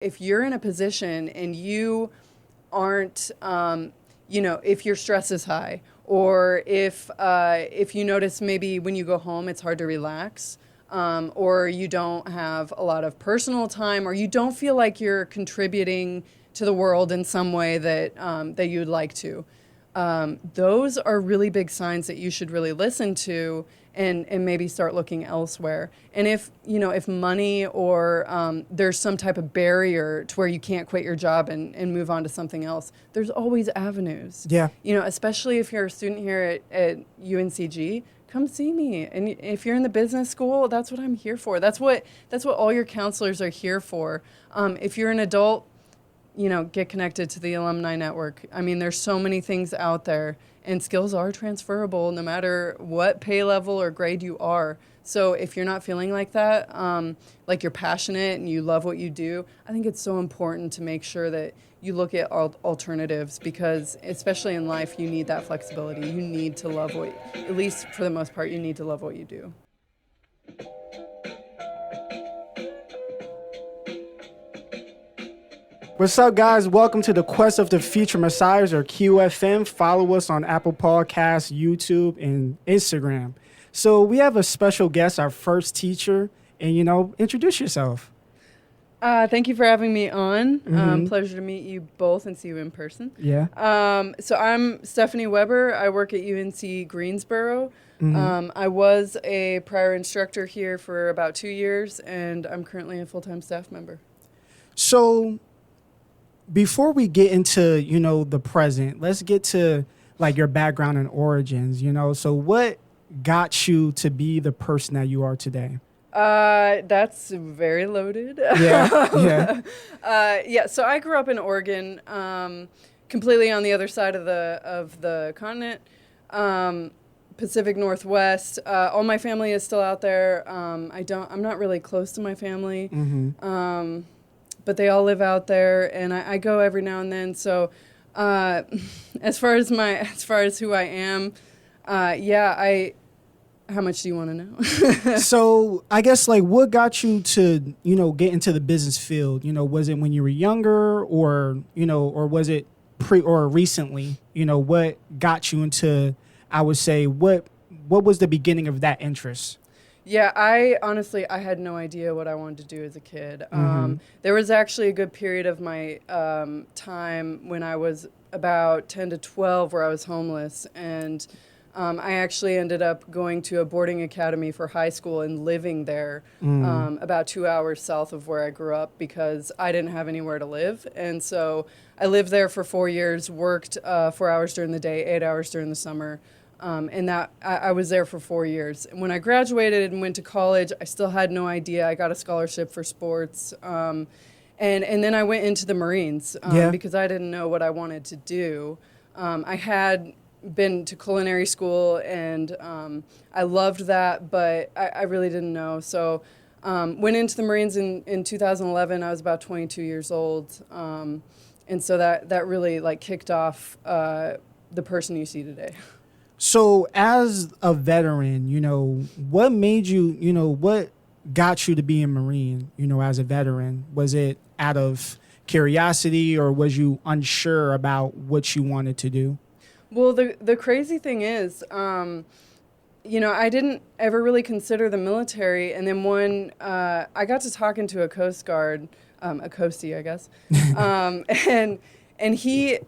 If you're in a position and you aren't, if your stress is high, or if you notice maybe when you go home it's hard to relax, or you don't have a lot of personal time, or you don't feel like you're contributing to the world in some way that you'd like to. Those are really big signs that you should really listen to and maybe start looking elsewhere. And if money or there's some type of barrier to where you can't quit your job and move on to something else, there's always avenues. Yeah. Especially if you're a student here at UNCG, come see me. And if you're in the business school, that's what I'm here for. That's what all your counselors are here for. If you're an adult, get connected to the alumni network. I mean, there's so many things out there, and skills are transferable no matter what pay level or grade you are. So if you're not feeling like that, like you're passionate and you love what you do, I think it's so important to make sure that you look at alternatives, because especially in life, you need that flexibility. You need to love at least for the most part, you need to love what you do. What's up, guys? Welcome to the Quest of the Future Messiahs, or QFM. Follow us on Apple Podcasts, YouTube, and Instagram. So we have a special guest, our first teacher, and, introduce yourself. Thank you for having me on. Pleasure to meet you both and see you in person. Yeah. So I'm Stephanie Weber. I work at UNC Greensboro. I was a prior instructor here for about 2 years, and I'm currently a full-time staff member. So before we get into, the present, let's get to your background and origins, So what got you to be the person that you are today? That's very loaded. Yeah. So I grew up in Oregon, completely on the other side of the continent, Pacific Northwest. All my family is still out there. I'm not really close to my family. But they all live out there, and I go every now and then. So, as far as who I am, how much do you want to know? So I guess what got you to, get into the business field? Was it when you were younger, or was it recently? What got you into, I would say, what was the beginning of that interest? Yeah, I had no idea what I wanted to do as a kid. There was actually a good period of my time when I was about 10 to 12 where I was homeless, and I actually ended up going to a boarding academy for high school and living there about 2 hours south of where I grew up, because I didn't have anywhere to live. And so I lived there for 4 years, worked 4 hours during the day, 8 hours during the summer. And that I was there for 4 years. And when I graduated and went to college, I still had no idea. I got a scholarship for sports. And then I went into the Marines because I didn't know what I wanted to do. I had been to culinary school, and I loved that, but I really didn't know. So went into the Marines in 2011. I was about 22 years old. And so that really kicked off the person you see today. So as a veteran, what made you, what got you to be a Marine, as a veteran? Was it out of curiosity, or was you unsure about what you wanted to do? Well, the crazy thing is, I didn't ever really consider the military. And then when I got to talking to a Coast Guard, a Coastie, I guess, and he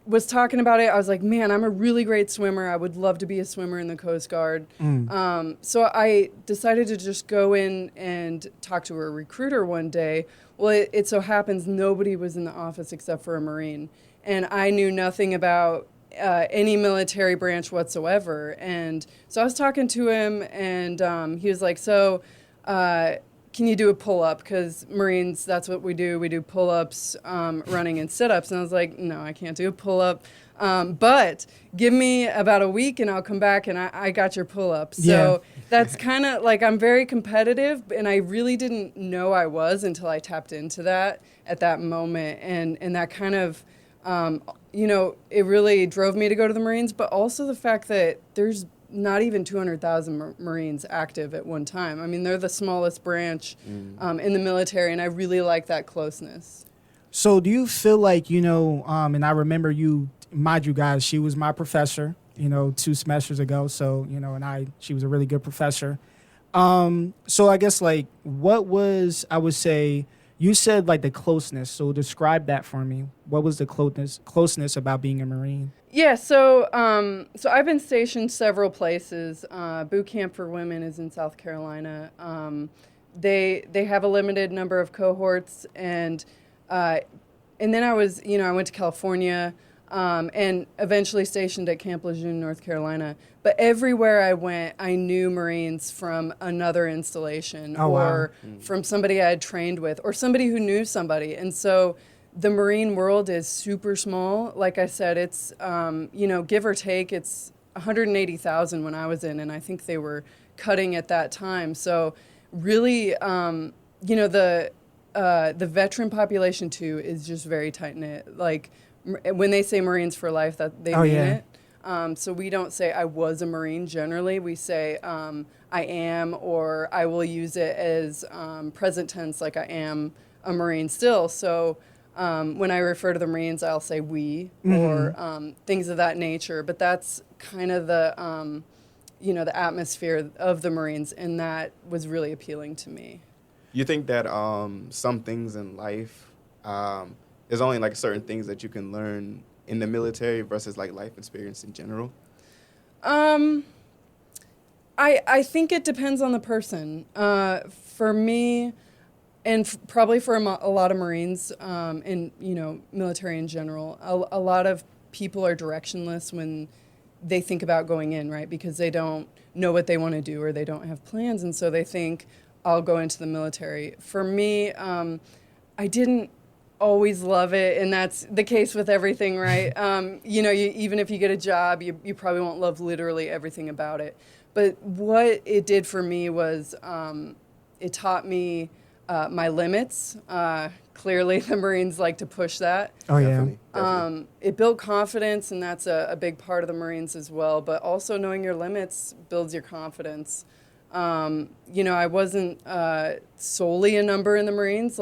was talking about it. I was like, man, I'm a really great swimmer. I would love to be a swimmer in the Coast Guard. So I decided to just go in and talk to a recruiter one day. Well, it so happens nobody was in the office except for a Marine. And I knew nothing about any military branch whatsoever. And so I was talking to him, and he was like, can you do a pull-up? Because Marines, that's what we do. We do pull-ups, running, and sit-ups. And I was like, no, I can't do a pull-up. But give me about a week, and I'll come back, and I got your pull-up. So that's kind of I'm very competitive, and I really didn't know I was until I tapped into that at that moment. And that kind of, it really drove me to go to the Marines, but also the fact that there's not even 200,000 Marines active at one time. I mean, they're the smallest branch in the military, and I really like that closeness. So do you feel like, and I remember you, mind you guys, she was my professor, 2 semesters ago. So, she was a really good professor. So I guess like what was, I would say, you said like the closeness. So describe that for me. What was the closeness about being a Marine? Yeah, so I've been stationed several places. Boot camp for women is in South Carolina. They have a limited number of cohorts, uh, and then I went to California, and eventually stationed at Camp Lejeune, North Carolina. But everywhere I went, I knew Marines from another installation, Oh, wow. or from somebody I had trained with, or somebody who knew somebody, and so the Marine world is super small. Like I said, it's, give or take, it's 180,000 when I was in, and I think they were cutting at that time. So really, the veteran population too is just very tight knit. Like when they say Marines for life, that they mean yeah. it. So we don't say I was a Marine generally. We say I am, or I will use it as present tense, like I am a Marine still. So when I refer to the Marines, I'll say we, or things of that nature. But that's kind of the, the atmosphere of the Marines, and that was really appealing to me. You think that some things in life, there's only like certain things that you can learn in the military versus like life experience in general? I think it depends on the person. For me, and probably for a lot of Marines, and military in general, a lot of people are directionless when they think about going in, right? Because they don't know what they want to do, or they don't have plans, and so they think, I'll go into the military. For me, I didn't always love it, and that's the case with everything, right? Even if you get a job, you probably won't love literally everything about it. But what it did for me was it taught me my limits. Clearly, the Marines like to push that. Oh, yeah. Definitely. It built confidence, and that's a big part of the Marines as well. But also knowing your limits builds your confidence. I wasn't solely a number in the Marines,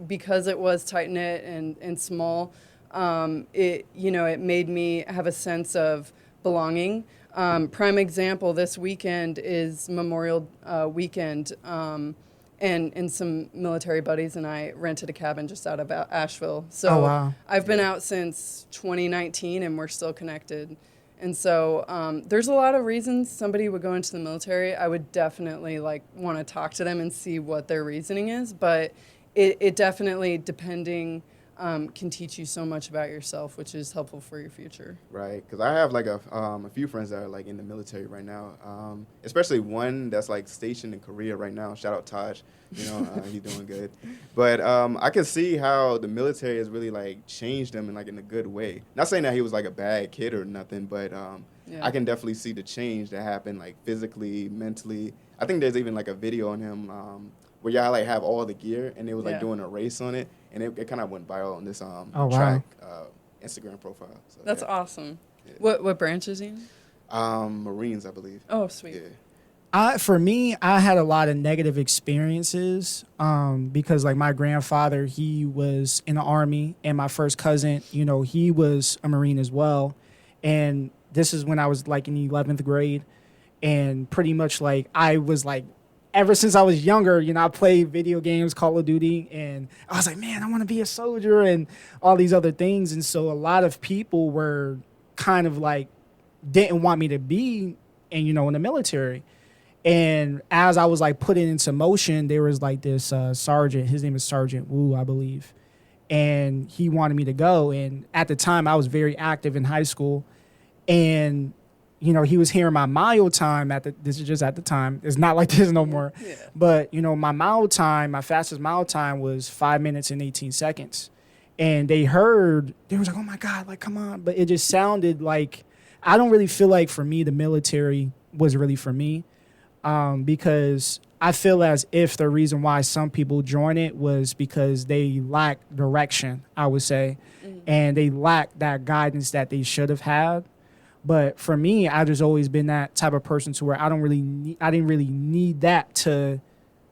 because it was tight-knit and small, it made me have a sense of belonging. Prime example, this weekend is Memorial Weekend, and some military buddies and I rented a cabin just out of Asheville. So Oh, wow. I've been out since 2019, and we're still connected. And so there's a lot of reasons somebody would go into the military. I would definitely want to talk to them and see what their reasoning is. But it definitely, depending, can teach you so much about yourself, which is helpful for your future. Right, because I have like a few friends that are like in the military right now, especially one that's like stationed in Korea right now. Shout out Taj, he's doing good. But I can see how the military has really like changed him in a good way. Not saying that he was like a bad kid or nothing, but Yeah. I can definitely see the change that happened like physically, mentally. I think there's even like a video on him where y'all like have all the gear, and they was like Yeah. doing a race on it, and it kind of went viral on this Oh, wow. track Instagram profile. So, That's yeah. awesome. Yeah. What branch is he in? Marines, I believe. Oh, sweet. Yeah. For me, I had a lot of negative experiences because like my grandfather, he was in the Army, and my first cousin, he was a Marine as well. And this is when I was like in the 11th grade, and pretty much like I was like, ever since I was younger, I played video games, Call of Duty, and I was like, man, I want to be a soldier and all these other things. And so a lot of people were kind of like, didn't want me to be in the military. And as I was like putting into motion, there was like this sergeant, his name is Sergeant Wu, I believe. And he wanted me to go. And at the time I was very active in high school, and he was hearing my mile time this is just at the time. It's not like this no more. Yeah. But, my mile time, my fastest mile time was 5 minutes and 18 seconds. And they was like, oh my God, like, come on. But it just sounded like, I don't really feel like for me, the military was really for me. Because I feel as if the reason why some people join it was because they lack direction, I would say. Mm-hmm. And they lack that guidance that they should have had. But for me, I just always been that type of person to where I didn't really need that to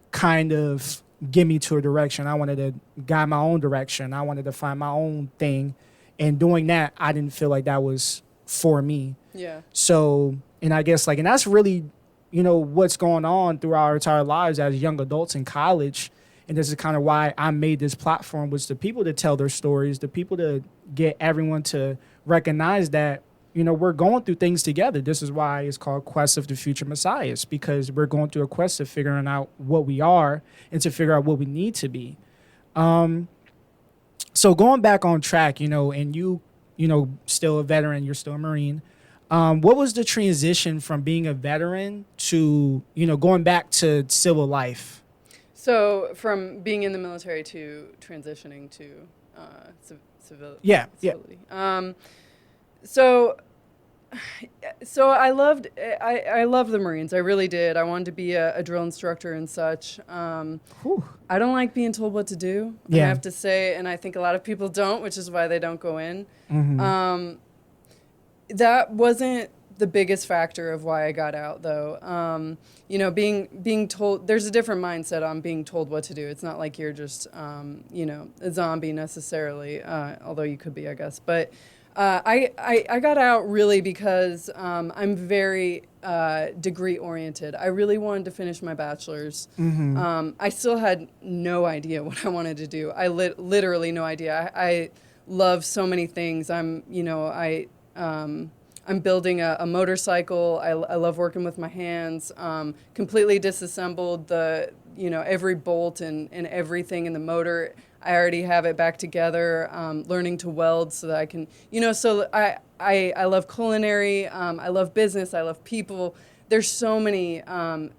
kind of get me to a direction. I wanted to guide my own direction. I wanted to find my own thing. And doing that, I didn't feel like that was for me. Yeah. So, and I guess and that's really, what's going on through our entire lives as young adults in college. And this is kind of why I made this platform, was the people to tell their stories, the people to get everyone to recognize that, we're going through things together. This is why it's called Quest of the Future Messiahs, because we're going through a quest of figuring out what we are and to figure out what we need to be. So going back on track, and you still a veteran, you're still a Marine. What was the transition from being a veteran to, going back to civil life? So from being in the military to transitioning to civility. Yeah. So I loved the Marines. I really did. I wanted to be a drill instructor and such. I don't like being told what to do. Yeah. I have to say, and I think a lot of people don't, which is why they don't go in. Mm-hmm. That wasn't the biggest factor of why I got out, though. Being told, there's a different mindset on being told what to do. It's not like you're just, a zombie necessarily, although you could be, I guess. But I got out really because I'm very degree oriented. I really wanted to finish my bachelor's. Mm-hmm. I still had no idea what I wanted to do. I literally no idea. I love so many things. I'm building a motorcycle. I love working with my hands. Completely disassembled every bolt and everything in the motor. I already have it back together. Learning to weld so that I can, So I love culinary. I love business. I love people. There's so many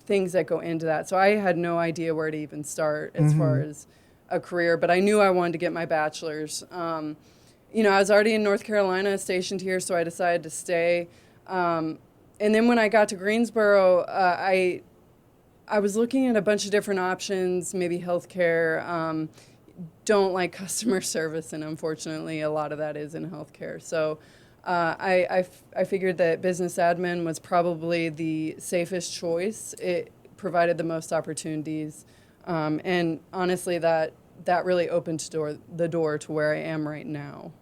things that go into that. So I had no idea where to even start as far as a career. But I knew I wanted to get my bachelor's. I was already in North Carolina, stationed here, so I decided to stay. And then when I got to Greensboro, I was looking at a bunch of different options, maybe healthcare. Don't like customer service, and unfortunately, a lot of that is in healthcare. So I figured that business admin was probably the safest choice. It provided the most opportunities. And honestly, that really opened the door to where I am right now.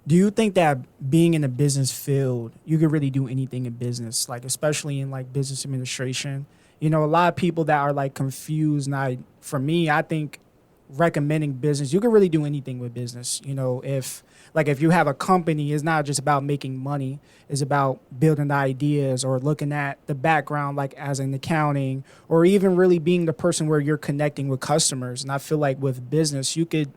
Do you think that being in the business field, you could really do anything in business, especially in business administration? A lot of people that are confused. And for me, I think recommending business, you can really do anything with business. If you have a company, it's not just about making money. It's about building the ideas or looking at the background, as in accounting, or even really being the person where you're connecting with customers. And I feel like with business, you could,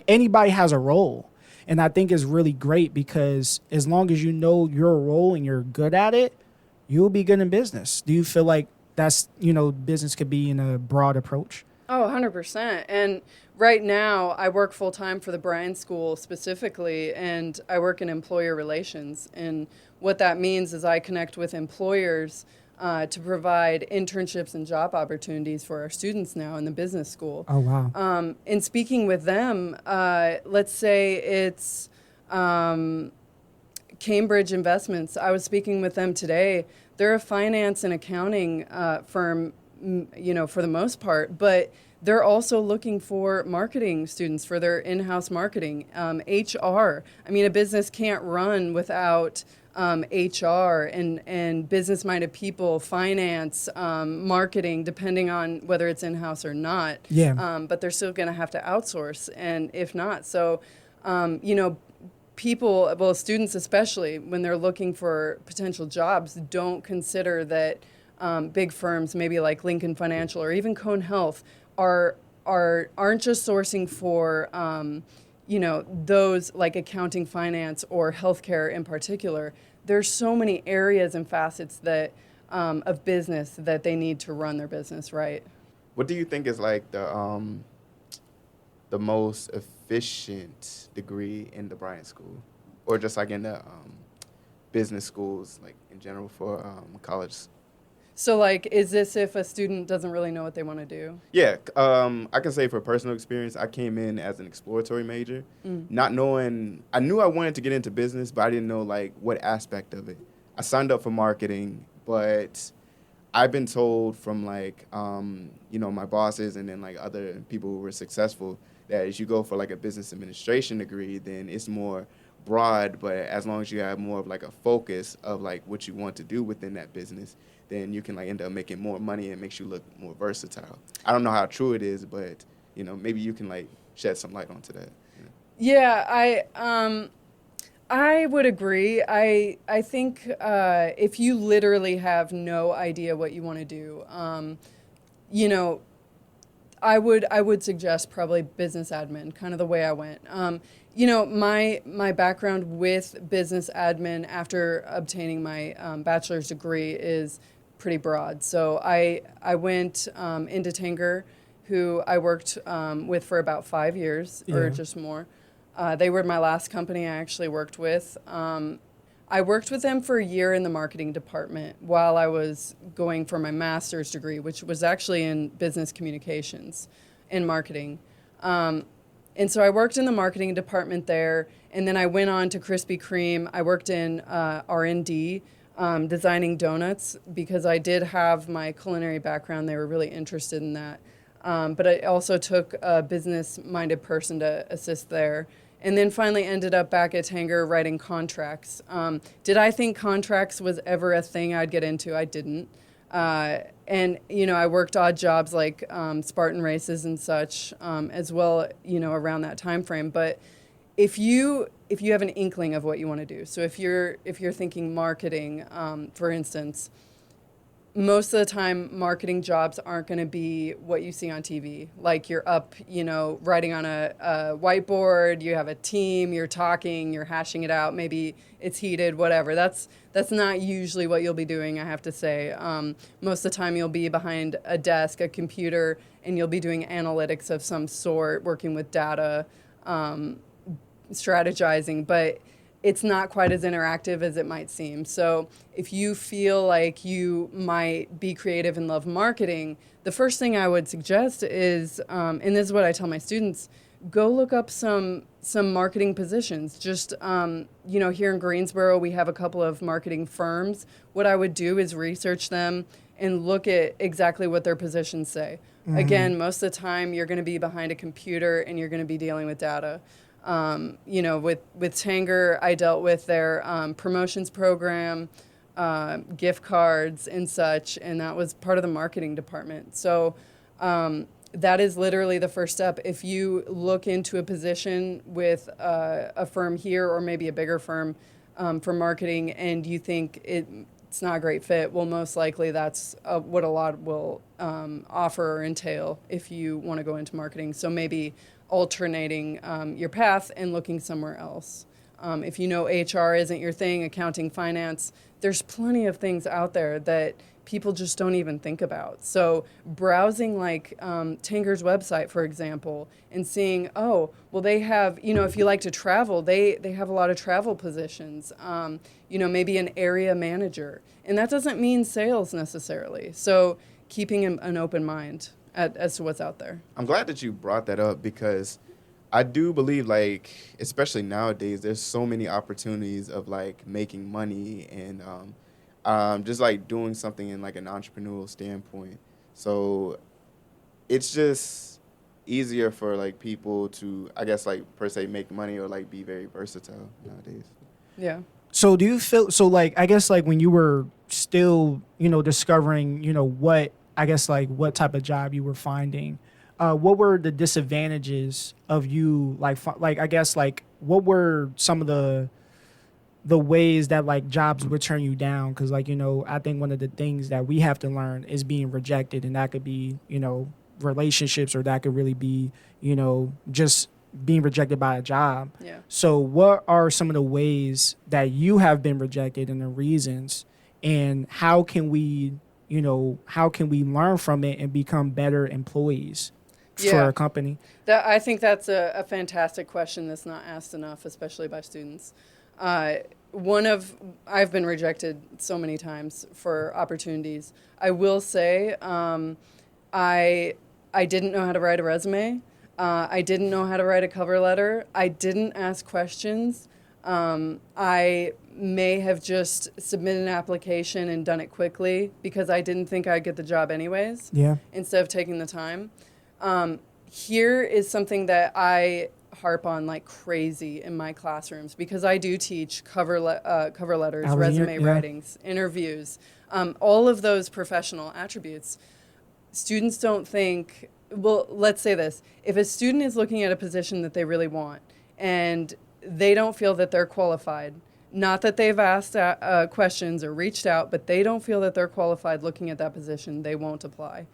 anybody has a role. And I think it's really great because as long as you know your role and you're good at it, you'll be good in business. Do you feel like that's, business could be in a broad approach? Oh, 100%. And right now, I work full-time for the Bryan School specifically, and I work in employer relations. And what that means is I connect with employers to provide internships and job opportunities for our students now in the business school. Oh, wow. And speaking with them, let's say it's Cambridge Investments. I was speaking with them today. They're a finance and accounting firm, for the most part, but they're also looking for marketing students for their in-house marketing. HR. I mean, a business can't run without HR and business-minded people, finance, marketing, depending on whether it's in-house or not. Yeah. But they're still going to have to outsource, and if not, so, people, well, students especially, when they're looking for potential jobs, don't consider that big firms, maybe like Lincoln Financial or even Cone Health, aren't just sourcing for those like accounting, finance, or healthcare in particular. There's so many areas and facets that of business that they need to run their business right. What do you think is the most efficient degree in the Bryan School, or just in the business schools, in general for college? So, is this if a student doesn't really know what they want to do? Yeah, I can say for personal experience, I came in as an exploratory major, not knowing, I knew I wanted to get into business, but I didn't know, what aspect of it. I signed up for marketing, but I've been told from like my bosses and then like other people who were successful that as you go for like a business administration degree, then it's more broad, but as long as you have more of like a focus of like what you want to do within that business, then you can like end up making more money and makes you look more versatile. I don't know how true it is, but maybe you can like shed some light onto that. Yeah, I would agree. I think if you literally have no idea what you want to do, you know, I would suggest probably business admin, kind of the way I went. My background with business admin after obtaining my bachelor's degree is pretty broad. So I went into Tanger, who I worked with for about 5 years or just more. They were my last company I actually worked with. I worked with them for a year in the marketing department while I was going for my master's degree, which was actually in business communications and marketing. And so I worked in the marketing department there, and then I went on to Krispy Kreme. I worked in R&D, designing donuts, because I did have my culinary background. They were really interested in that. But I also took a business-minded person to assist there. And then finally ended up back at Tanger writing contracts. Did I think contracts was ever a thing I'd get into? I didn't. And I worked odd jobs like Spartan races and such as well, around that time frame. But if you have an inkling of what you want to do, so if you're thinking marketing, for instance, most of the time, marketing jobs aren't going to be what you see on TV. Like you're up, writing on a whiteboard, you have a team, you're talking, you're hashing it out. Maybe it's heated, whatever. That's not usually what you'll be doing, I have to say. Most of the time, you'll be behind a desk, a computer, and you'll be doing analytics of some sort, working with data, strategizing. But it's not quite as interactive as it might seem. So if you feel like you might be creative and love marketing, the first thing I would suggest is, and this is what I tell my students, go look up some marketing positions. Just, here in Greensboro, we have a couple of marketing firms. What I would do is research them and look at exactly what their positions say. Mm-hmm. Again, most of the time, you're going to be behind a computer and you're going to be dealing with data. With Tanger, I dealt with their promotions program, gift cards and such, and that was part of the marketing department. So that is literally the first step. If you look into a position with a firm here or maybe a bigger firm for marketing and you think it's not a great fit, well, most likely that's what a lot will offer or entail if you want to go into marketing. So maybe alternating your path and looking somewhere else. If HR isn't your thing, accounting, finance, there's plenty of things out there that people just don't even think about. So browsing like Tanger's website, for example, and seeing, they have, if you like to travel, they have a lot of travel positions, maybe an area manager. And that doesn't mean sales necessarily. So keeping an open mind as to what's out there. I'm glad that you brought that up because I do believe, like, especially nowadays, there's so many opportunities of, like, making money and just, like, doing something in, like, an entrepreneurial standpoint. So it's just easier for, like, people to, I guess, like, per se, make money or, like, be very versatile nowadays. Yeah. So do you feel, so, like, I guess, like, when you were still, discovering, what type of job you were finding, what were the disadvantages of you, what were some of the ways that, like, jobs would turn you down? Because, like, I think one of the things that we have to learn is being rejected, and that could be, relationships, or that could really be, just being rejected by a job. Yeah. So what are some of the ways that you have been rejected and the reasons, and how can we learn from it and become better employees for a company? I think that's a fantastic question that's not asked enough, especially by students. I've been rejected so many times for opportunities. I will say I didn't know how to write a resume. I didn't know how to write a cover letter. I didn't ask questions. I may have just submitted an application and done it quickly because I didn't think I'd get the job anyways. Yeah. Instead of taking the time. Here is something that I harp on like crazy in my classrooms because I do teach cover letters, resume writings, interviews, all of those professional attributes. Students don't think, well, let's say this. If a student is looking at a position that they really want and they don't feel that they're qualified, not that they've asked questions or reached out, but they don't feel that they're qualified looking at that position, they won't apply.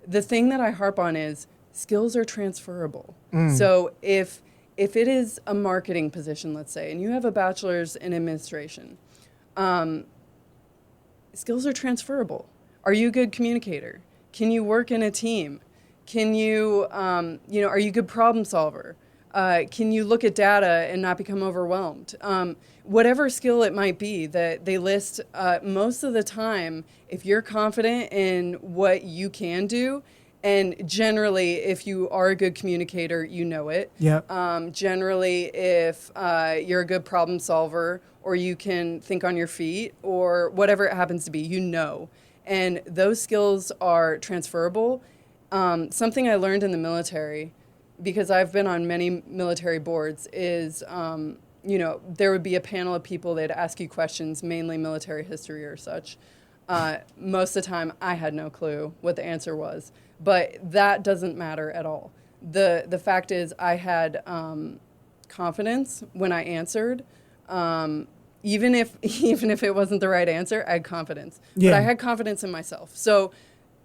The thing that I harp on is skills are transferable. So if it is a marketing position, let's say, and you have a bachelor's in administration, skills are transferable. Are you a good communicator? Can you work in a team? Can you, are you a good problem solver? Can you look at data and not become overwhelmed? Whatever skill it might be that they list, most of the time, if you're confident in what you can do, and generally, if you are a good communicator, you know it. Yep. Generally, if you're a good problem solver or you can think on your feet or whatever it happens to be, you know. And those skills are transferable. Something I learned in the military, because I've been on many military boards, is, there would be a panel of people, they'd ask you questions, mainly military history or such. Most of the time, I had no clue what the answer was. But that doesn't matter at all. The fact is I had confidence when I answered. Even if it wasn't the right answer, I had confidence. Yeah. But I had confidence in myself. So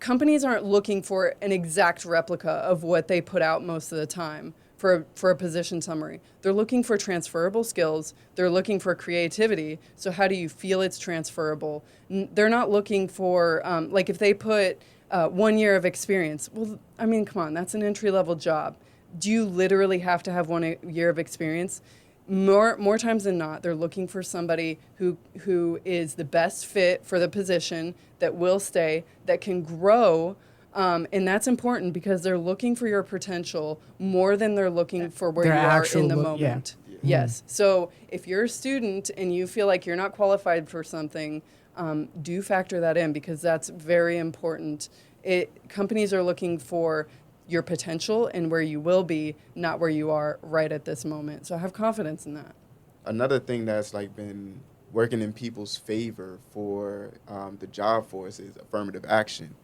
companies aren't looking for an exact replica of what they put out most of the time for a position summary. They're looking for transferable skills. They're looking for creativity. So how do you feel it's transferable? They're not looking for, like if they put 1 year of experience. Well, I mean, come on, that's an entry-level job. Do you literally have to have 1 year of experience? More times than not, they're looking for somebody who is the best fit for the position, that will stay, that can grow, and that's important because they're looking for your potential more than they're looking for where Their you are actual in the look, moment. yeah. Yes. So if you're a student and you feel like you're not qualified for something, do factor that in because that's very important. Companies are looking for your potential and where you will be, not where you are right at this moment. So have confidence in that. Another thing that's like been working in people's favor for the job force is affirmative action.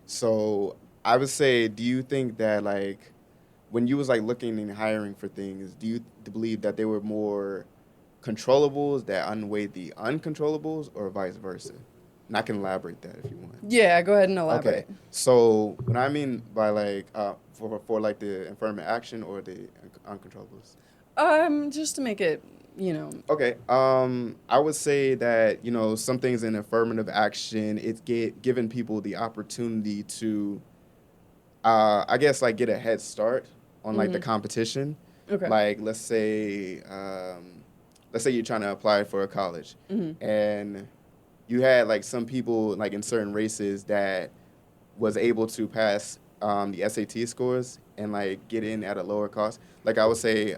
So I would say, do you think that like when you was like looking and hiring for things, do you believe that they were more controllables that outweighed the uncontrollables or vice versa? And I can elaborate that if you want. Yeah, go ahead and elaborate. Okay. So what I mean by like for like the affirmative action or the uncontrollables. Just to make it, Okay. I would say that some things in affirmative action, it's giving people the opportunity to, I guess like get a head start on like the competition. Okay. Like let's say you're trying to apply for a college, and you had like some people like in certain races that was able to pass the SAT scores and like get in at a lower cost. Like I would say,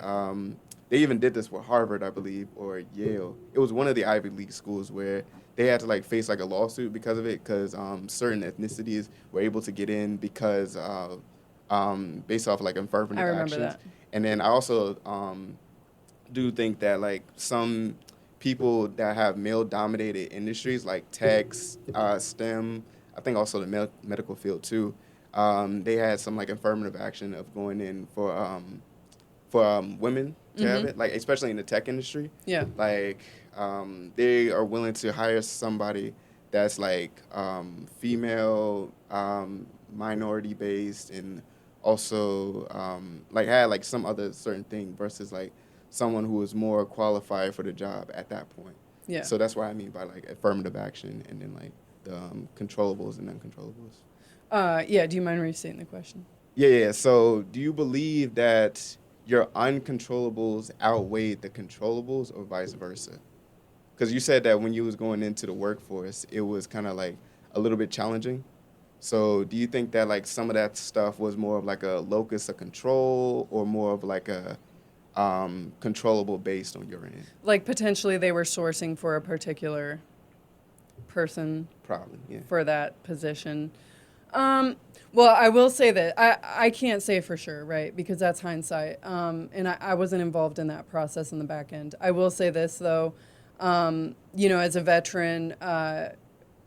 they even did this with Harvard, I believe, or Yale. It was one of the Ivy League schools where they had to like face like a lawsuit because of it, because certain ethnicities were able to get in because based off like affirmative I remember actions. that. And then I also do think that like some people that have male-dominated industries like tech, STEM, I think also the medical field too, they had some like affirmative action of going in for women to have it, like especially in the tech industry. Yeah. Like they are willing to hire somebody that's like female, minority based, and also like had like some other certain thing versus like someone who is more qualified for the job at that point. Yeah. So that's what I mean by like affirmative action, and then like the controllables and uncontrollables. Yeah. Do you mind restating the question? Yeah. So do you believe that your uncontrollables outweighed the controllables or vice versa? Because you said that when you was going into the workforce, it was kind of like a little bit challenging. So do you think that like some of that stuff was more of like a locus of control or more of like a controllable based on your end. Like potentially they were sourcing for a particular person Probably, yeah. for that position. Well, I will say that I can't say for sure, right? Because that's hindsight. And I wasn't involved in that process in the back end. I will say this, though. As a veteran, a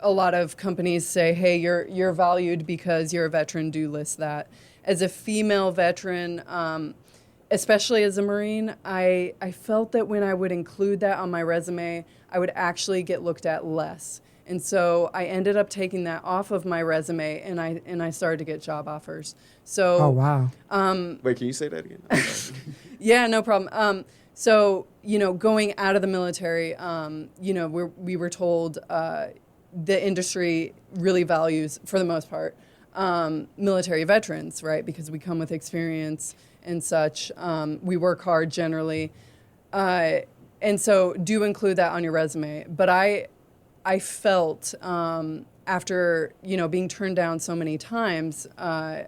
lot of companies say, hey, you're valued because you're a veteran, do list that. As a female veteran, especially as a Marine, I felt that when I would include that on my resume, I would actually get looked at less. And so I ended up taking that off of my resume, and I started to get job offers. So, Oh, wow. Wait, can you say that again? I'm sorry. Yeah, no problem. So, going out of the military, we were told the industry really values, for the most part, military veterans, right? Because we come with experience and such. We work hard generally. And so do include that on your resume. But I felt after being turned down so many times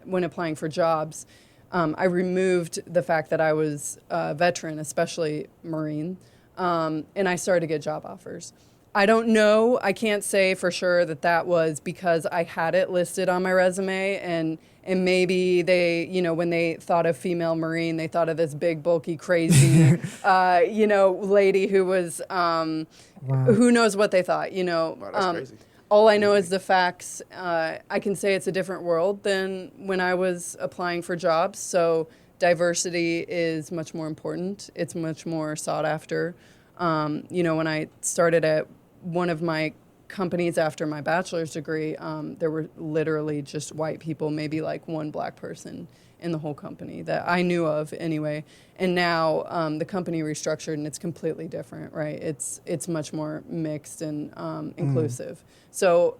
when applying for jobs, I removed the fact that I was a veteran, especially Marine, and I started to get job offers. I don't know. I can't say for sure that was because I had it listed on my resume, and maybe they, when they thought of female Marine, they thought of this big, bulky, crazy, lady who was, who knows what they thought, Wow, that's crazy. All I know is the facts. I can say it's a different world than when I was applying for jobs. So diversity is much more important. It's much more sought after. When I started at one of my companies after my bachelor's degree, there were literally just white people, maybe like one black person in the whole company that I knew of anyway. And now the company restructured and it's completely different, right? It's much more mixed and inclusive. So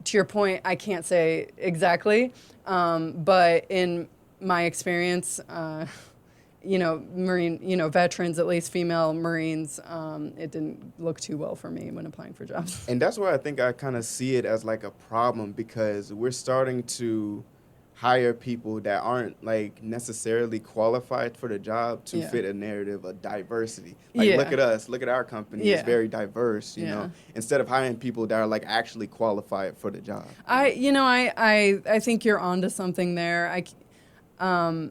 to your point, I can't say exactly, but in my experience, Marine, veterans, at least female Marines, it didn't look too well for me when applying for jobs. And that's where I think I kind of see it as like a problem, because we're starting to hire people that aren't like necessarily qualified for the job to fit a narrative of diversity. Like, look at us, look at our company. It's very diverse, you know, instead of hiring people that are like actually qualified for the job. I think you're onto something there. I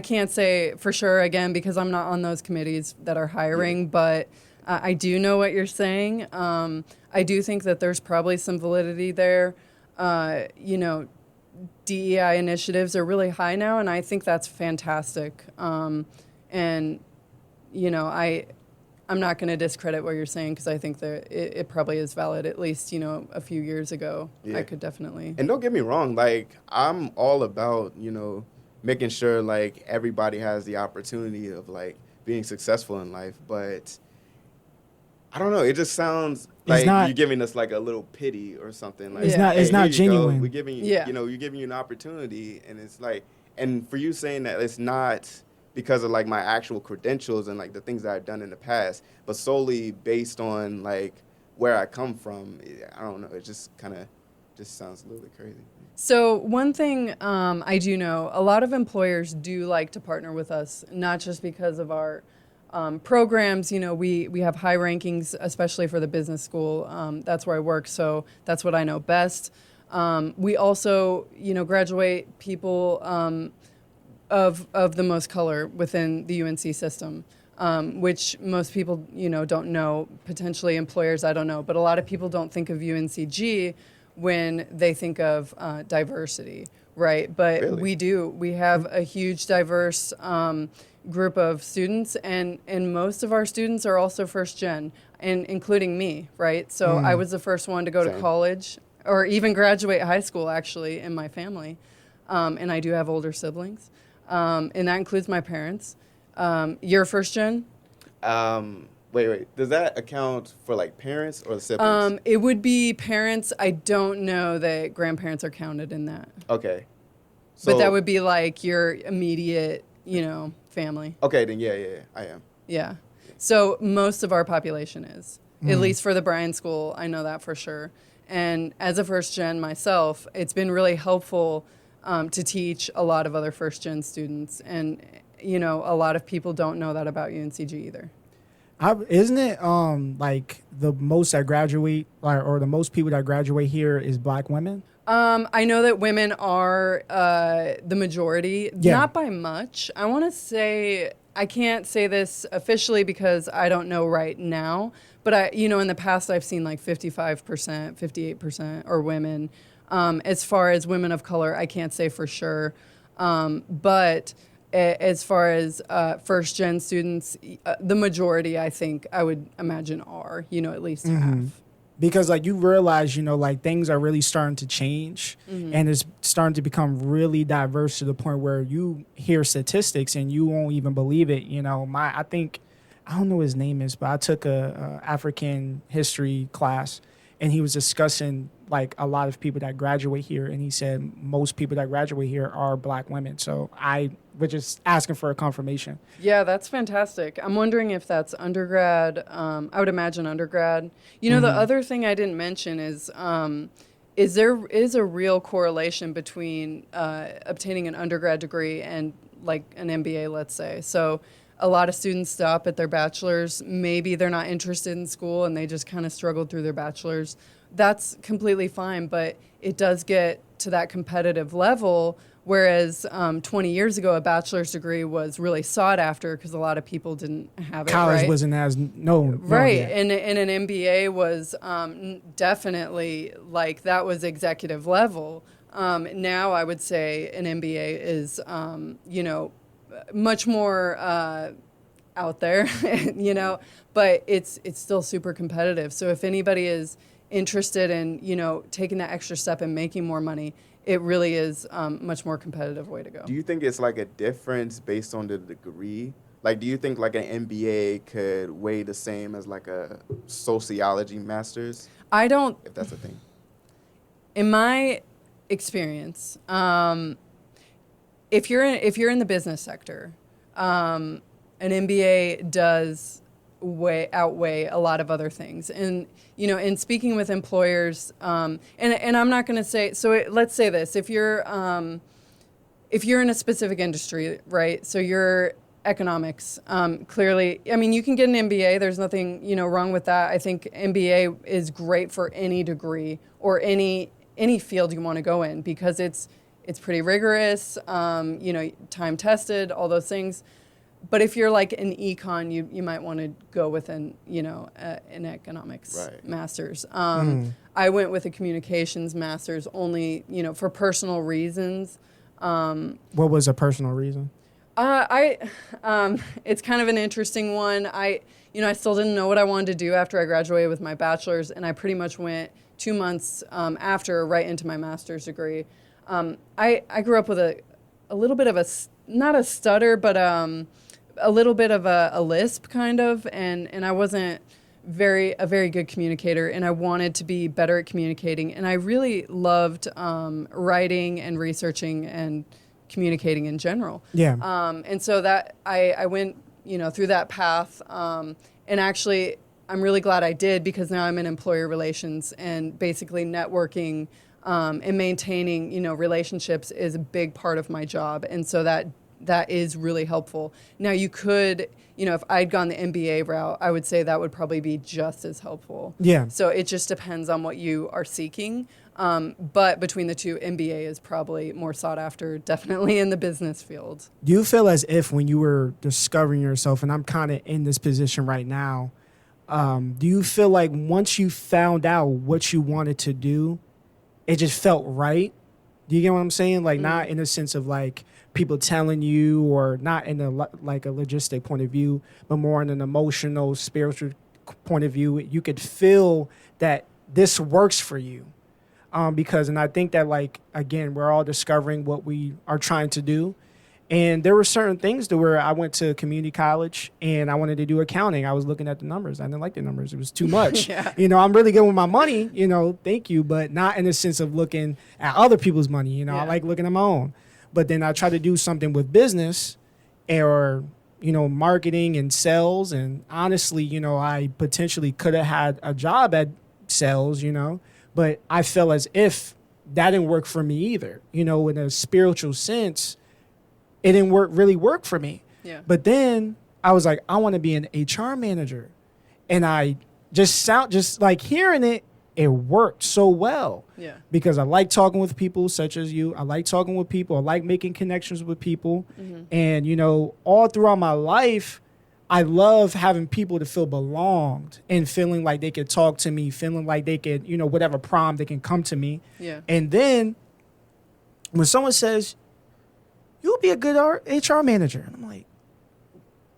can't say for sure, again, because I'm not on those committees that are hiring, but I do know what you're saying. I do think that there's probably some validity there. DEI initiatives are really high now, and I think that's fantastic. I'm not going to discredit what you're saying, because I think that it probably is valid. At least, a few years ago, I could definitely. And don't get me wrong, like, I'm all about, making sure like everybody has the opportunity of like being successful in life, but I don't know, it just sounds like you're giving us like a little pity or something. Like, it's not genuine. We're giving you, you're giving you an opportunity, and it's like, and for you saying that it's not because of like my actual credentials and like the things that I've done in the past, but solely based on like where I come from, I don't know, it just kind of just sounds a little bit crazy. So one thing I do know, a lot of employers do like to partner with us, not just because of our programs. We have high rankings, especially for the business school. That's where I work, so that's what I know best. We also, graduate people of the most color within the UNC system, which most people, don't know. Potentially employers, I don't know, but a lot of people don't think of UNCG when they think of diversity, right? But Really? we do. We have a huge diverse group of students, and most of our students are also first gen, and including me, right? So I was the first one to go to college, or even graduate high school, actually, in my family. And I do have older siblings, and that includes my parents. You're first gen? Wait. Does that account for like parents or the siblings? It would be parents. I don't know that grandparents are counted in that. Okay. But that would be like your immediate, family. Okay, then yeah, I am. Yeah. So most of our population is, at least for the Bryan School, I know that for sure. And as a first gen myself, it's been really helpful to teach a lot of other first gen students. And, a lot of people don't know that about UNCG either. Isn't it like the most that graduate or the most people that graduate here is Black women? I know that women are the majority, not by much. I want to say, I can't say this officially because I don't know right now, but in the past I've seen like 55%, 58% are women. As far as women of color, I can't say for sure. But as far as first gen students, the majority, I think, I would imagine are, at least half. Because like you realize, like things are really starting to change and it's starting to become really diverse to the point where you hear statistics and you won't even believe it. I think, I don't know what his name is, but I took a African history class and he was discussing like a lot of people that graduate here. And he said most people that graduate here are Black women. So I was just asking for a confirmation. Yeah, that's fantastic. I'm wondering if that's undergrad. I would imagine undergrad. The other thing I didn't mention is there is a real correlation between obtaining an undergrad degree and like an MBA, let's say. So a lot of students stop at their bachelor's. Maybe they're not interested in school and they just kind of struggled through their bachelor's. That's completely fine, but it does get to that competitive level. Whereas 20 years ago, a bachelor's degree was really sought after because a lot of people didn't have it. College wasn't as known. Right. And an MBA was definitely like that was executive level. Now I would say an MBA is, much more out there, but it's still super competitive. So if anybody is interested in, taking that extra step and making more money, it really is much more competitive way to go. Do you think it's like a difference based on the degree? Like, do you think like an MBA could weigh the same as like a sociology master's? I don't. If that's a thing. In my experience, if you're in the business sector, an MBA does outweigh a lot of other things. And, in speaking with employers, and I'm not going to say, let's say this, if you're in a specific industry, right? So you're economics, clearly, you can get an MBA. There's nothing, wrong with that. I think MBA is great for any degree or any field you want to go in because it's pretty rigorous, time tested, all those things. But if you're like an econ, you might want to go with an economics master's. I went with a communications master's only, for personal reasons. What was a personal reason? It's kind of an interesting one. I still didn't know what I wanted to do after I graduated with my bachelor's, and I pretty much went 2 months after right into my master's degree. I grew up with a little bit of not a stutter, but a little bit of a lisp kind of, and I wasn't a very good communicator, and I wanted to be better at communicating, and I really loved writing and researching and communicating in general. Yeah. And so that I went, through that path, and actually I'm really glad I did because now I'm in employer relations and basically networking and maintaining, relationships is a big part of my job, and so that is really helpful. Now you could, if I'd gone the MBA route, I would say that would probably be just as helpful. Yeah. So it just depends on what you are seeking. But between the two, MBA is probably more sought after, definitely in the business field. Do you feel as if when you were discovering yourself, and I'm kind of in this position right now, do you feel like once you found out what you wanted to do, it just felt right? Do you get what I'm saying? Like not in a sense of like people telling you, or not in a like a logistic point of view, but more in an emotional, spiritual point of view. You could feel that this works for you, because, and I think that like again, we're all discovering what we are trying to do, and there were certain things to where I went to community college and I wanted to do accounting. I was looking at the numbers. I didn't like the numbers. It was too much. Yeah. I'm really good with my money. Thank you, but not in the sense of looking at other people's money. Yeah. I like looking at my own. But then I try to do something with business or, marketing and sales. And honestly, I potentially could have had a job at sales, but I felt as if that didn't work for me either. In a spiritual sense, it didn't really work for me. Yeah. But then I was like, I want to be an HR manager. And I just like hearing it, it worked so well. Yeah. Because I like talking with people such as you. I like talking with people. I like making connections with people. Mm-hmm. And, you know, all throughout my life, I love having people to feel belonged and feeling like they could talk to me, feeling like they could, you know, whatever problem they can come to me. Yeah. And then when someone says, you'll be a good HR manager, and I'm like,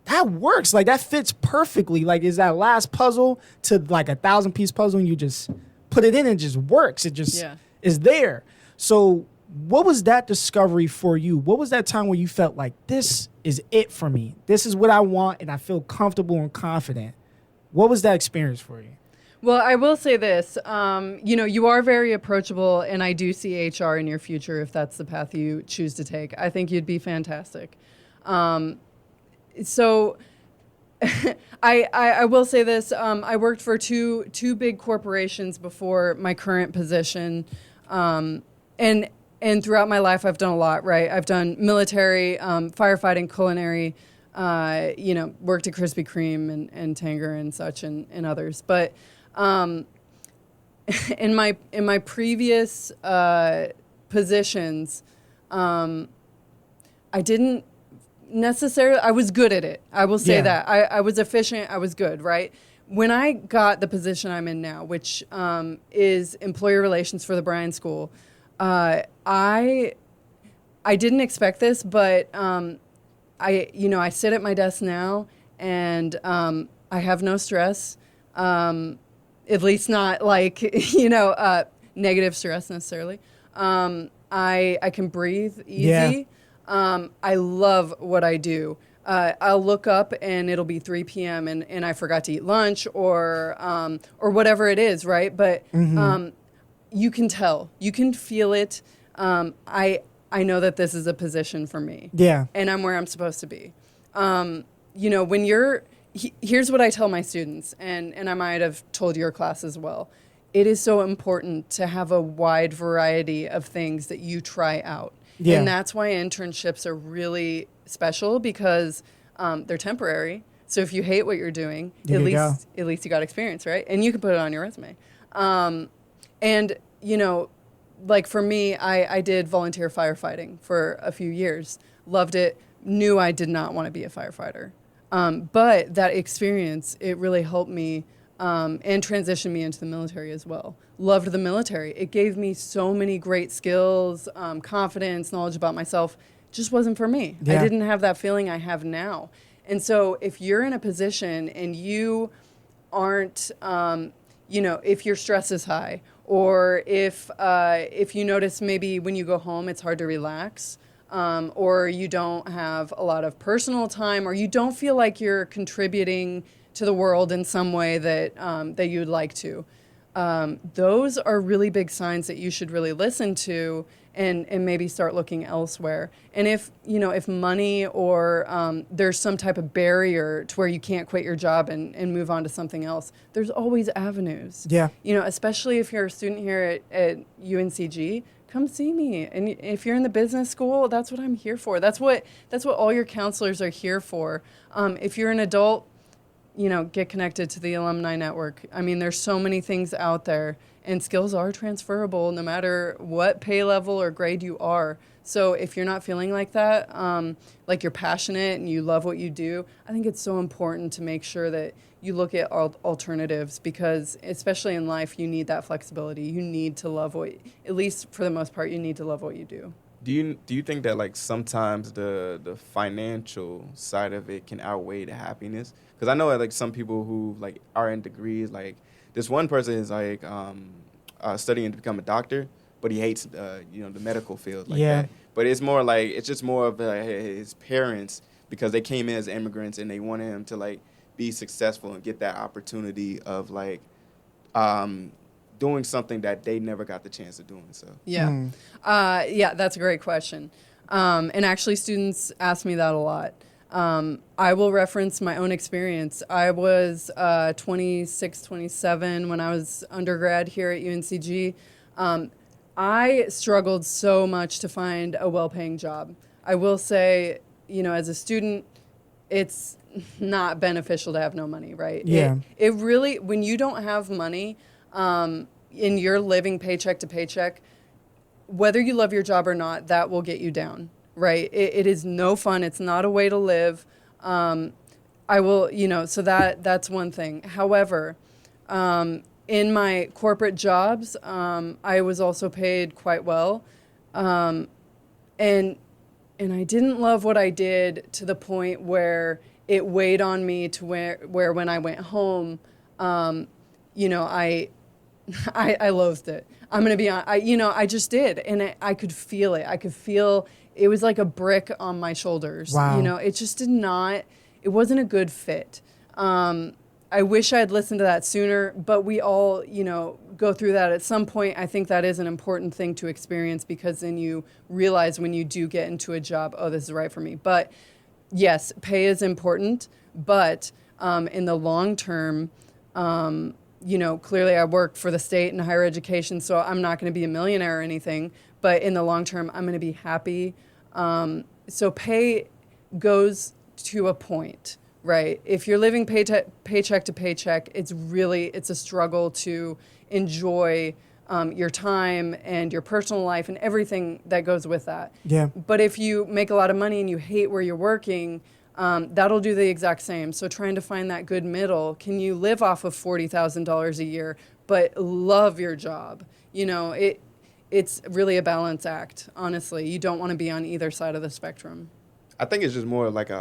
that works. Like, that fits perfectly. Like, is that last puzzle to like 1,000-piece puzzle, and you just put it in and it just works. It just is there. So what was that discovery for you? What was that time where you felt like, this is it for me? This is what I want, and I feel comfortable and confident. What was that experience for you? Well, I will say this, you know, you are very approachable, and I do see HR in your future if that's the path you choose to take. I think you'd be fantastic. So I will say this, I worked for two big corporations before my current position, and throughout my life I've done a lot, right? I've done military, firefighting, culinary, you know, worked at Krispy Kreme and Tanger and such and others. But in my previous positions, I didn't necessarily, I was good at it. I will say that. I was efficient. I was good, right? When I got the position I'm in now, which is employer relations for the Bryan School, I didn't expect this, but I sit at my desk now, and I have no stress, at least not like negative stress necessarily. I can breathe easy. I love what I do. I'll look up and it'll be 3 p.m. and I forgot to eat lunch or whatever it is, right? But you can tell, you can feel it. I know that this is a position for me. Yeah. And I'm where I'm supposed to be. You know, when here's what I tell my students, and I might have told your class as well. It is so important to have a wide variety of things that you try out. Yeah. And that's why internships are really special, because they're temporary. So if you hate what you're doing, at least you got experience, right? And you can put it on your resume. And, you know, like for me, I did volunteer firefighting for a few years. Loved it. Knew I did not want to be a firefighter. But that experience, it really helped me and transitioned me into the military as well. Loved the military. It gave me so many great skills, confidence, knowledge about myself. Just wasn't for me. Yeah. I didn't have that feeling I have now. And so if you're in a position and you aren't, if your stress is high, or if you notice maybe when you go home it's hard to relax, or you don't have a lot of personal time, or you don't feel like you're contributing to the world in some way that you'd like to. Those are really big signs that you should really listen to and maybe start looking elsewhere. And if money or there's some type of barrier to where you can't quit your job and move on to something else, there's always avenues. Yeah. Especially if you're a student here at UNCG, come see me. And if you're in the business school, that's what I'm here for. That's what all your counselors are here for. If you're an adult, get connected to the alumni network. I mean, there's so many things out there, and skills are transferable no matter what pay level or grade you are. So if you're not feeling like that, like you're passionate and you love what you do, I think it's so important to make sure that you look at alternatives, because especially in life, you need that flexibility. You need to love at least for the most part, you need to love what you do. Do you think that like sometimes the financial side of it can outweigh the happiness? Because I know like some people who like are in degrees, like this one person is like studying to become a doctor, but he hates the medical field like that. But it's more like it's just more of his parents, because they came in as immigrants and they wanted him to like be successful and get that opportunity of like doing something that they never got the chance of doing. So that's a great question. And actually students ask me that a lot. I will reference my own experience. I was 26, 27 when I was undergrad here at UNCG. I struggled so much to find a well-paying job. I will say, as a student, it's not beneficial to have no money, right? Yeah. It really, when you don't have money, and you're living paycheck to paycheck, whether you love your job or not, that will get you down, right? It is no fun. It's not a way to live. I will, so that's one thing. However, in my corporate jobs, I was also paid quite well. And I didn't love what I did to the point where it weighed on me to where when I went home, I loathed it. I'm going to be honest. I just did. And I could feel it. I could feel it was like a brick on my shoulders. Wow. It just it wasn't a good fit. I wish I had listened to that sooner, but we all, go through that at some point. I think that is an important thing to experience, because then you realize when you do get into a job, oh, this is right for me. But yes, pay is important, but in the long term, clearly I work for the state in higher education, so I'm not going to be a millionaire or anything, but in the long term, I'm going to be happy. So pay goes to a point, right? If you're living paycheck to paycheck, it's a struggle to enjoy your time and your personal life and everything that goes with that. Yeah. But if you make a lot of money and you hate where you're working, that'll do the exact same. So trying to find that good middle. Can you live off of $40,000 a year but love your job? It's really a balance act, honestly. You don't want to be on either side of the spectrum. I think it's just more like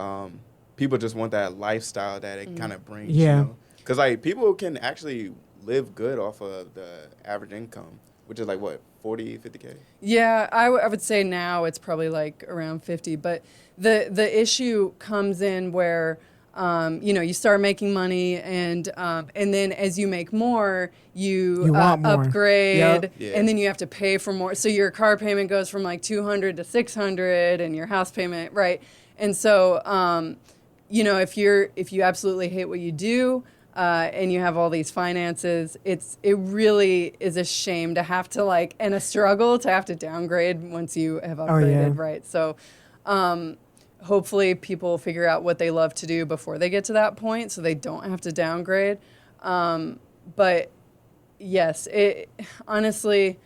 people just want that lifestyle that it kind of brings. Yeah. Because like people can actually live good off of the average income, which is like what, 40, 50K? Yeah, I would say now it's probably like around 50. But the issue comes in where you start making money, and then as you make more, you want more. upgrade, Yep. Yeah. and then you have to pay for more. So your car payment goes from like $200 to $600, and your house payment, right? And so if you absolutely hate what you do, and you have all these finances, it really is a shame to have to and a struggle to have to downgrade once you have upgraded, right? So hopefully people figure out what they love to do before they get to that point, so they don't have to downgrade. But yes, honestly,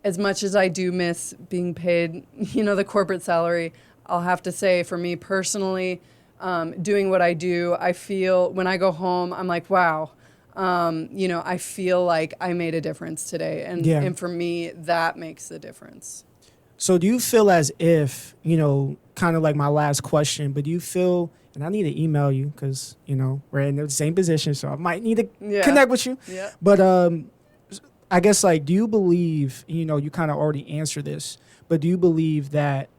as much as I do miss being paid, the corporate salary, I'll have to say for me personally, doing what I do, I feel when I go home, I'm like, wow, I feel like I made a difference today. And for me, that makes the difference. So do you feel as if, kind of like my last question, but do you feel, and I need to email you because, we're in the same position, so I might need to connect with you. Yeah. But I guess, do you believe, you kind of already answered this, but do you believe that,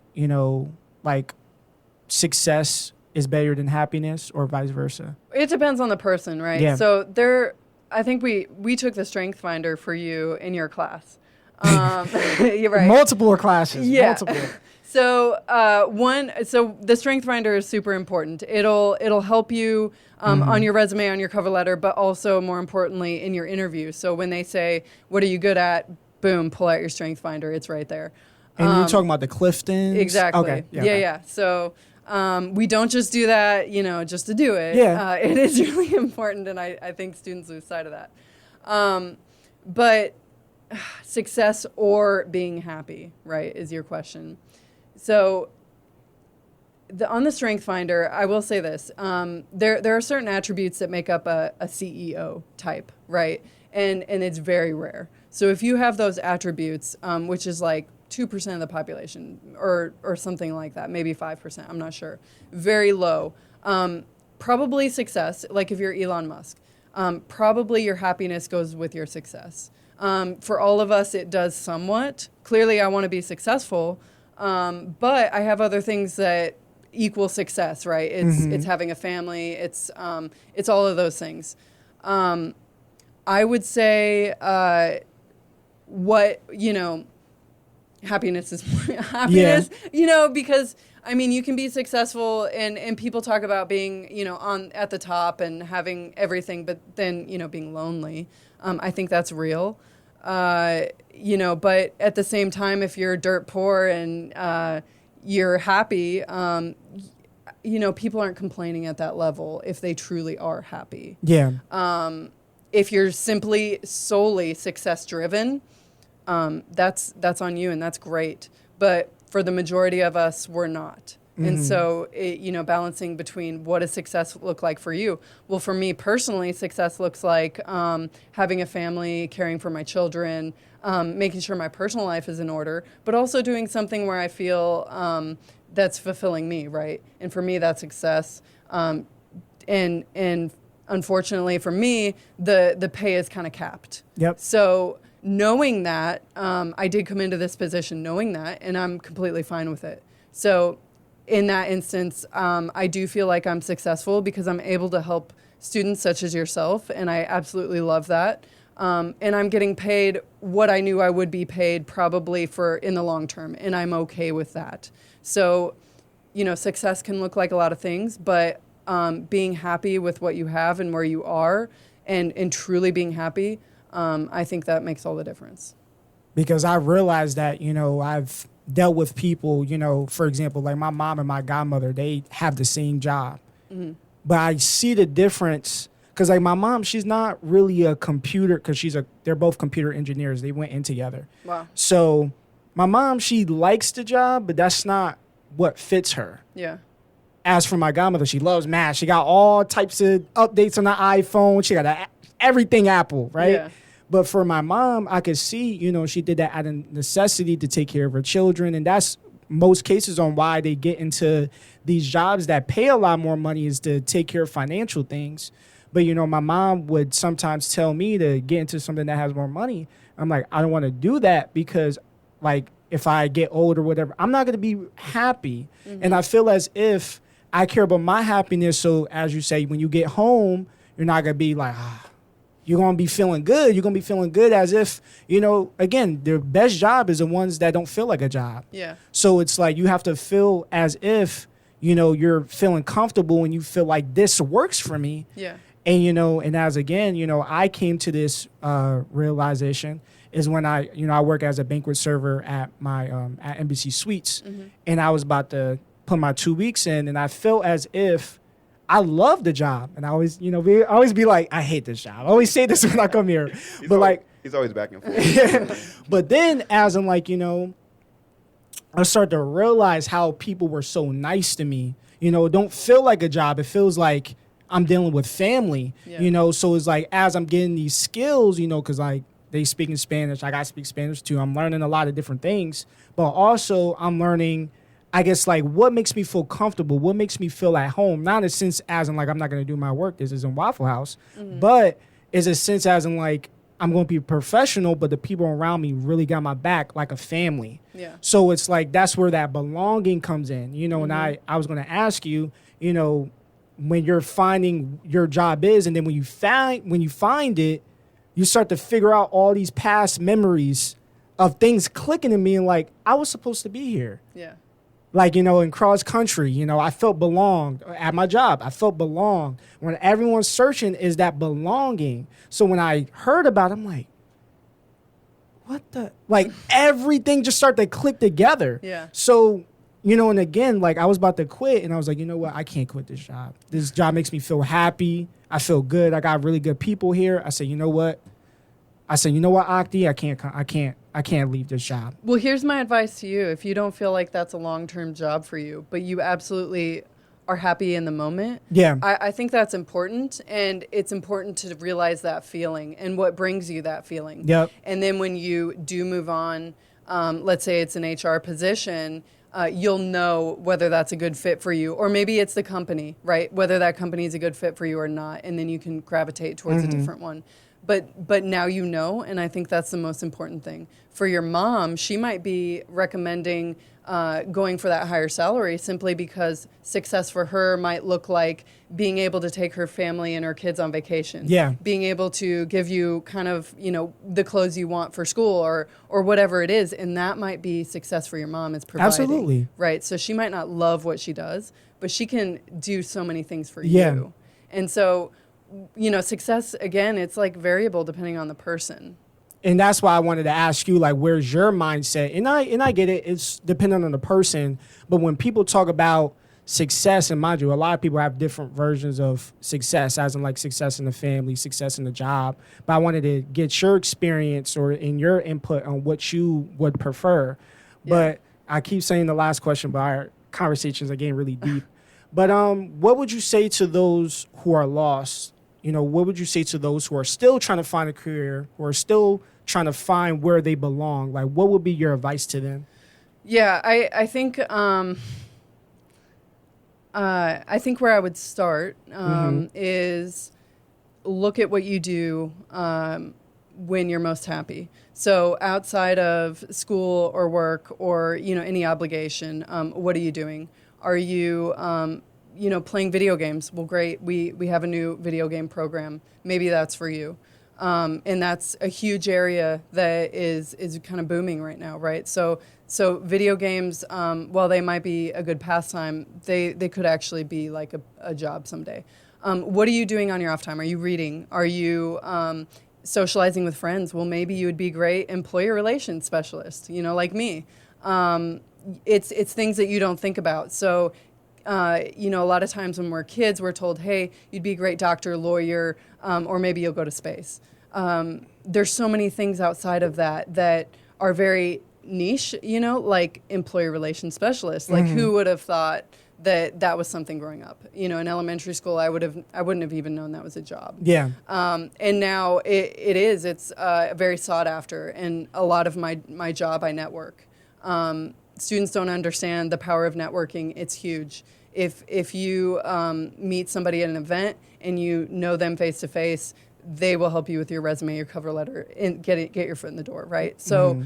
success is better than happiness, or vice versa? It depends on the person, right? Yeah. So I think we took the Strength Finder for you in your class. You're right. Multiple classes. Yeah. Multiple. So the Strength Finder is super important. It'll help you on your resume, on your cover letter, but also more importantly in your interview. So when they say, "What are you good at?" Boom, pull out your Strength Finder. It's right there. And you're talking about the Cliftons? Exactly. Okay. Yeah. So we don't just do that, just to do it. Yeah. It is really important, and I think students lose sight of that. But success or being happy, right, is your question. So on the Strength Finder, I will say this. There are certain attributes that make up a CEO type, right? And it's very rare. So if you have those attributes, which is like 2% of the population or something like that, maybe 5%, I'm not sure. Very low. Probably success, like if you're Elon Musk. Probably your happiness goes with your success. For all of us, it does somewhat. Clearly, I want to be successful, but I have other things that equal success, right? It's having a family. It's all of those things. I would say happiness is happiness. Because you can be successful and people talk about being at the top and having everything, but then being lonely. I think that's real. But at the same time, if you're dirt poor and you're happy, people aren't complaining at that level if they truly are happy. Yeah. If you're simply solely success driven, that's on you, and that's great. But for the majority of us, we're not. And so, balancing between what does success look like for you? Well, for me personally, success looks like having a family, caring for my children, making sure my personal life is in order, but also doing something where I feel that's fulfilling me, right? And for me, that's success. And unfortunately for me, the pay is kind of capped. Yep. So knowing that, I did come into this position knowing that, and I'm completely fine with it. So in that instance, I do feel like I'm successful because I'm able to help students such as yourself, and I absolutely love that. And I'm getting paid what I knew I would be paid probably for in the long term, and I'm okay with that. So, success can look like a lot of things, but being happy with what you have and where you are and truly being happy, I think that makes all the difference. Because I realized that, I've dealt with people, for example, like my mom and my godmother, they have the same job. Mm-hmm. But I see the difference because like my mom, she's not really a computer because they're both computer engineers. They went in together. Wow. So my mom, she likes the job, but that's not what fits her. Yeah. As for my godmother, she loves math. She got all types of updates on the iPhone. She got everything Apple, right? Yeah. But for my mom, I could see, she did that out of necessity to take care of her children. And that's most cases on why they get into these jobs that pay a lot more money is to take care of financial things. But, my mom would sometimes tell me to get into something that has more money. I'm like, I don't want to do that because, like, if I get old or whatever, I'm not going to be happy. Mm-hmm. And I feel as if I care about my happiness. So, as you say, when you get home, you're not going to be like, you're going to be feeling good. You're going to be feeling good as if, again, the best job is the ones that don't feel like a job. Yeah. So it's like you have to feel as if, you're feeling comfortable and you feel like this works for me. Yeah. And, and as again, I came to this realization is when I work as a banquet server at my at Embassy Suites. Mm-hmm. And I was about to put my 2 weeks in and I felt as if I love the job, and I always, always be like, I hate this job. I always say this when I come here, he's always back and forth. But then, as I'm like, I start to realize how people were so nice to me. It don't feel like a job. It feels like I'm dealing with family. Yeah. So it's like as I'm getting these skills, because like they speak in Spanish, I got to speak Spanish too. I'm learning a lot of different things, but also I'm learning. I guess, like, what makes me feel comfortable, what makes me feel at home, not in a sense as in, like, I'm not going to do my work, this is in Waffle House, but is a sense as in, like, I'm going to be professional, but the people around me really got my back like a family. Yeah. So it's like, that's where that belonging comes in, and I was going to ask you, when you're finding your job is, and then when you find it, you start to figure out all these past memories of things clicking in me and, like, I was supposed to be here. Yeah. Like, in cross country, I felt belonged at my job. I felt belonged. When everyone's searching is that belonging. So when I heard about it, I'm like, what the? Like, everything just started to click together. Yeah. So, and again, like, I was about to quit. And I was like, you know what? I can't quit this job. This job makes me feel happy. I feel good. I got really good people here. I said, you know what? Akti, I can't leave this job. Well, here's my advice to you. If you don't feel like that's a long-term job for you, but you absolutely are happy in the moment, yeah, I think that's important, and it's important to realize that feeling and what brings you that feeling. Yep. And then when you do move on, let's say it's an HR position, you'll know whether that's a good fit for you, or maybe it's the company, right? Whether that company is a good fit for you or not, and then you can gravitate towards a different one. But now you know, and I think that's the most important thing. For your mom, she might be recommending going for that higher salary simply because success for her might look like being able to take her family and her kids on vacation. Yeah. Being able to give you kind of, the clothes you want for school or whatever it is. And that might be success for your mom is providing. Absolutely. Right. So she might not love what she does, but she can do so many things for Yeah. you. And so, success, again, it's like variable depending on the person. And that's why I wanted to ask you, like, where's your mindset? And I get it. It's dependent on the person. But when people talk about success, and mind you, a lot of people have different versions of success, as in like success in the family, success in the job. But I wanted to get your experience or in your input on what you would prefer. Yeah. But I keep saying the last question, but our conversations are getting really deep. But what would you say to those who are lost? You know, what would you say to those who are still trying to find a career, who are still trying to find where they belong? Like, what would be your advice to them? Yeah, I think where I would start is look at what you do when you're most happy. So outside of school or work or, you know, any obligation, what are you doing? Are you, you know, playing video games? Well, great. We have a new video game program. Maybe that's for you. And that's a huge area that is kind of booming right now, right? So video games, while they might be a good pastime, they could actually be like a job someday. What are you doing on your off time? Are you reading? Are you socializing with friends? Well, maybe you would be great employer relations specialist, you know, like me. It's things that you don't think about. So, you know, a lot of times when we're kids, we're told, hey, you'd be a great doctor, lawyer, or maybe you'll go to space. There's so many things outside of that are very niche, you know, like employer relations specialist. Like who would have thought that was something growing up? You know, in elementary school, I wouldn't have even known that was a job. Yeah. And now it's very sought after. And a lot of my job, I network. Students don't understand the power of networking. It's huge. If you meet somebody at an event and you know them face to face, they will help you with your resume, your cover letter, and get your foot in the door, right? So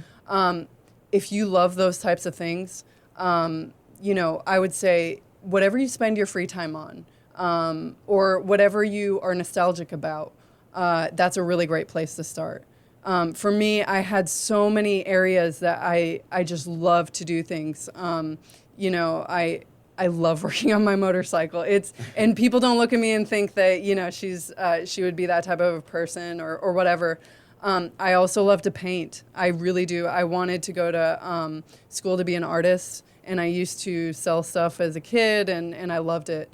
if you love those types of things, you know, I would say whatever you spend your free time on, or whatever you are nostalgic about, that's a really great place to start. For me, I had so many areas that I just love to do things. You know, I love working on my motorcycle. And people don't look at me and think that, you know, she would be that type of a person or whatever. I also love to paint. I really do. I wanted to go to school to be an artist, and I used to sell stuff as a kid, and I loved it.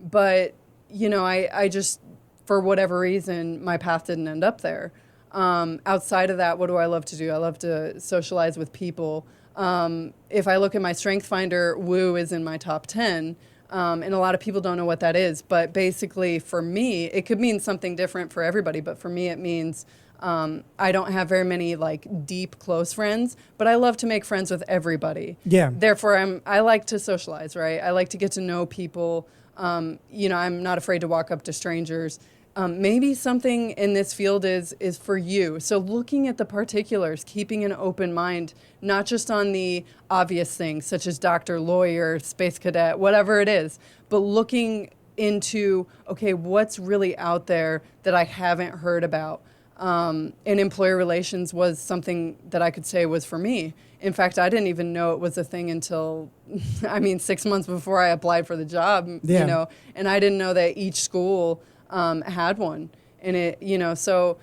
But, you know, I just, for whatever reason, my path didn't end up there. Outside of that, what do I love to do? I love to socialize with people. If I look at my Strength Finder, woo is in my top 10. And a lot of people don't know what that is. But basically, for me, it could mean something different for everybody. But for me, it means I don't have very many like deep, close friends. But I love to make friends with everybody. Yeah. Therefore, I like to socialize, right? I like to get to know people. You know, I'm not afraid to walk up to strangers. Maybe something in this field is for you. So looking at the particulars, keeping an open mind, not just on the obvious things, such as doctor, lawyer, space cadet, whatever it is, but looking into, okay, what's really out there that I haven't heard about? And employer relations was something that I could say was for me. In fact, I didn't even know it was a thing until, 6 months before I applied for the job, you know, and I didn't know that each school had one. And it, you know, so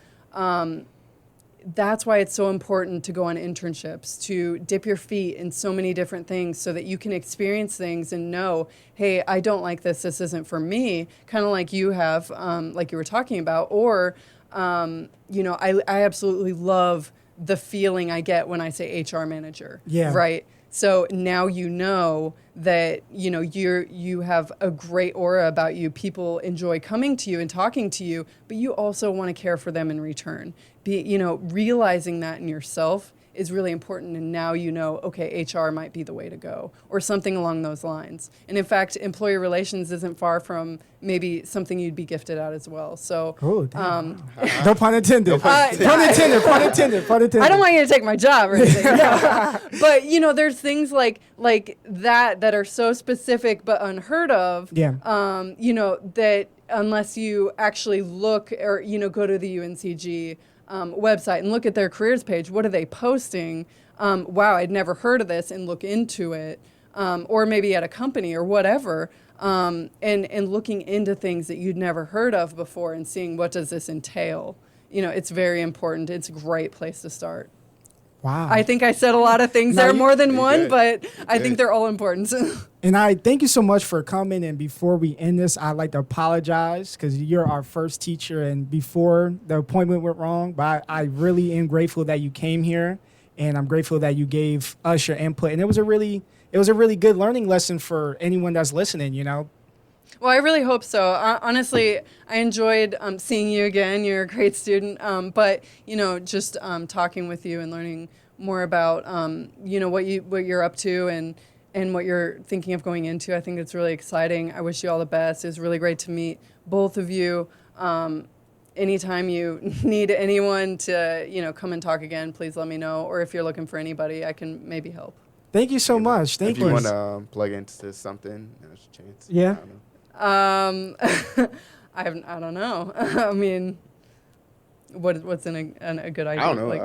that's why it's so important to go on internships, to dip your feet in so many different things so that you can experience things and know, hey, I don't like this isn't for me, kind of like you have, like you were talking about, or, you know, I absolutely love the feeling I get when I say HR manager, right? So now you know that, you know, you have a great aura about you. People enjoy coming to you and talking to you, but you also want to care for them in return. You know, realizing that in yourself is really important. And now you know, okay, HR might be the way to go, or something along those lines. And in fact, employee relations isn't far from maybe something you'd be gifted at as well. So, no pun intended. No pun intended. Pun intended. I don't want you to take my job or anything. No. But you know, there's things like that are so specific but unheard of. Yeah. You know, that unless you actually look or, you know, go to the UNCG website and look at their careers page, what are they posting? Wow, I'd never heard of this, and look into it. Or maybe at a company or whatever. And looking into things that you'd never heard of before and seeing what does this entail. You know, it's very important. It's a great place to start. Wow. I think I said a lot of things No, there, you- more than you one, did. but I did. think they're all important. And I thank you so much for coming. And before we end this, I'd like to apologize because you're our first teacher. And before the appointment went wrong, but I really am grateful that you came here, and I'm grateful that you gave us your input. And it was a really good learning lesson for anyone that's listening. You know, Well, I really hope so. Honestly, I enjoyed seeing you again. You're a great student. But just talking with you and learning more about what you're up to and what you're thinking of going into. I think it's really exciting. I wish you all the best. It was really great to meet both of you. Anytime you need anyone to come and talk again, please let me know. Or if you're looking for anybody, I can maybe help. thank you so much. Thank If you you. want to plug into something, there's a chance. Yeah. I don't know. I don't know. I mean, what's in a good idea? I don't know. Like,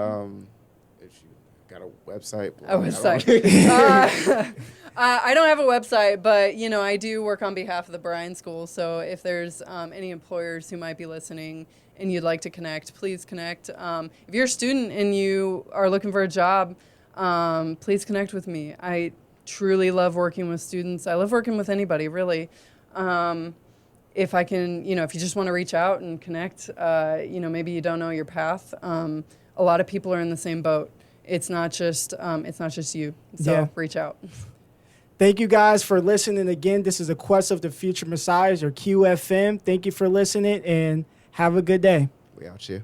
If you got a website. a blog, I don't website. know. I don't have a website, but I do work on behalf of the Bryan School. So if there's any employers who might be listening and you'd like to connect, please connect. If you're a student and you are looking for a job, please connect with me. I truly love working with students. I love working with anybody, really. If I can, if you just want to reach out and connect, maybe you don't know your path. A lot of people are in the same boat. It's not just you. So Yeah. reach out. Thank you guys for listening again. This is a Quest of the Future Messiahs, or QFM. Thank you for listening, and have a good day. We out here.